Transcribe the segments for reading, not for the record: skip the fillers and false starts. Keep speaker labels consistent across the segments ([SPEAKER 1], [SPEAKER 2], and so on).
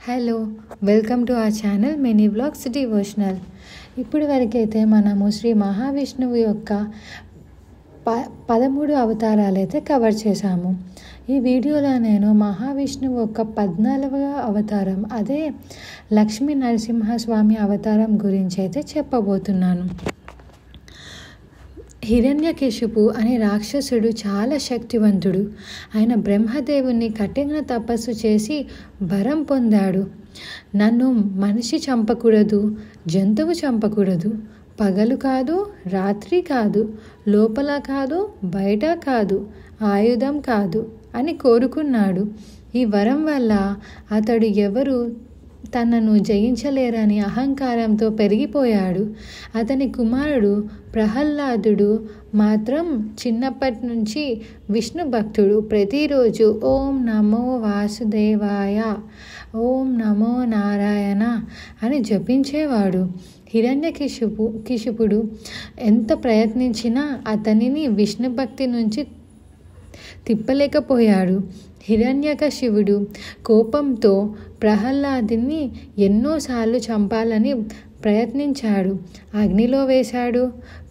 [SPEAKER 1] Hello, welcome to our channel mini vlogs devotional. ఇప్పుడు వరకైతే మనము శ్రీ మహావిష్ణువు యొక్క 13 అవతారాలు అయితే కవర్ చేశాము. ఈ వీడియోలో నేను మహావిష్ణువు యొక్క 14వ అవతారం, అదే లక్ష్మీ నరసింహస్వామి అవతారం గురించి అయితే చెప్పబోతున్నాను. హిరణ్యకశిపు అనే రాక్షసుడు చాలా శక్తివంతుడు. ఆయన బ్రహ్మదేవుని కఠిన తపస్సు చేసి వరం పొందాడు. నన్ను మనిషి చంపకూడదు, జంతువు చంపకూడదు, పగలు కాదు, రాత్రి కాదు, లోపల కాదు, బయట కాదు, ఆయుధం కాదు అని కోరుకున్నాడు. ఈ వరం వల్ల అతడు ఎవరు తనను జయించలేరని అహంకారంతో పెరిగిపోయాడు. అతని కుమారుడు ప్రహ్లాదుడు మాత్రం చిన్నప్పటి నుంచి విష్ణు భక్తుడు. ప్రతిరోజు ఓం నమో వాసుదేవాయ, ఓం నమో నారాయణ అని జపించేవాడు. హిరణ్యకశిపుడు ఎంత ప్రయత్నించినా అతనిని విష్ణు భక్తి నుంచి తిప్పలేకపోయాడు. హిరణ్యకశిపుడు కోపంతో ప్రహ్లాదుని ఎన్నోసార్లు చంపాలని ప్రయత్నించాడు. అగ్నిలో వేశాడు,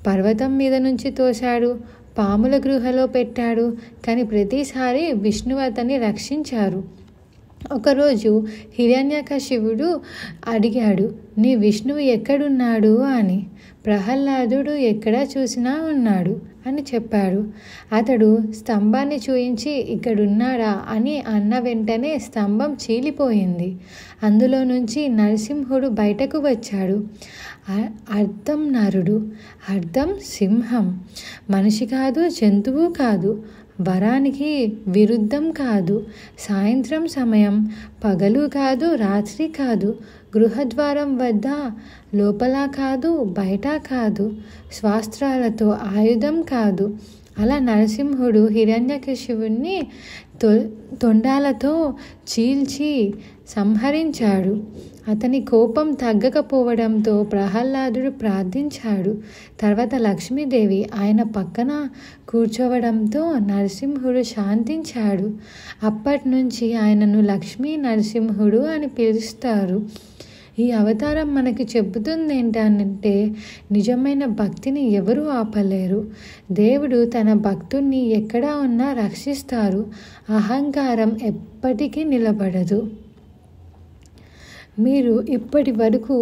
[SPEAKER 1] పర్వతం మీద నుంచి తోశాడు, పాముల గృహలో పెట్టాడు. కానీ ప్రతిసారి విష్ణువు అతన్ని రక్షించారు. ఒకరోజు హిరణ్యకశిపుడు అడిగాడు, నీ విష్ణువు ఎక్కడున్నాడు అని. ప్రహ్లాదుడు ఎక్కడ చూసినా ఉన్నాడు అని చెప్పాడు. అతడు స్తంభాన్ని చూయించి ఇక్కడున్నాడా అని అన్న వెంటనే స్తంభం చీలిపోయింది. అందులో నుంచి నరసింహుడు బయటకు వచ్చాడు. అర్థం నరుడు, అర్థం సింహం. మనిషి కాదు, జంతువు కాదు, వరానికి విరుద్ధం కాదు, సాయంత్రం సమయం, పగలు కాదు, రాత్రి కాదు, గృహద్వారం వద్ద, లోపల కాదు, బయట కాదు, శాస్త్రాలతో ఆయుధం కాదు. అలా నరసింహుడు హిరణ్యకశిపుడిని తొండాలతో చీల్చి సంహరించాడు. అతని కోపం తగ్గకపోవడంతో ప్రహ్లాదుడు ప్రార్థించాడు. తర్వాత లక్ష్మీదేవి ఆయన పక్కన కూర్చోవడంతో నరసింహుడు శాంతించాడు. అప్పటి నుంచి ఆయనను లక్ష్మీ నరసింహుడు అని పిలుస్తారు. ఈ అవతారం మనకి చెబుతుంది ఏంటంటే, నిజమైన భక్తిని ఎవరూ ఆపలేరు. దేవుడు తన భక్తుణ్ణి ఎక్కడ ఉన్నా రక్షిస్తారు. అహంకారం ఎప్పటికీ నిలబడదు. మీరు ఇప్పటి వరకు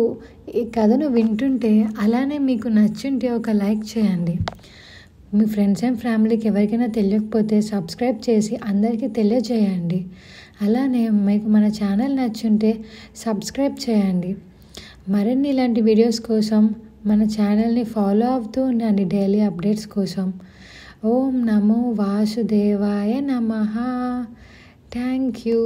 [SPEAKER 1] ఈ కథను వింటుంటే, అలానే మీకు నచ్చుంటే ఒక లైక్ చేయండి. మీ ఫ్రెండ్స్ అండ్ ఫ్యామిలీకి ఎవరికైనా తెలియకపోతే సబ్స్క్రైబ్ చేసి అందరికీ తెలియజేయండి. అలానే మీకు మన ఛానల్ నచ్చుంటే సబ్స్క్రైబ్ చేయండి. మరిన్ని ఇలాంటి వీడియోస్ కోసం మన ఛానల్ని ఫాలో అవుతూ ఉండండి డైలీ అప్డేట్స్ కోసం. ఓం నమో వాసుదేవాయ నమః. Thank you.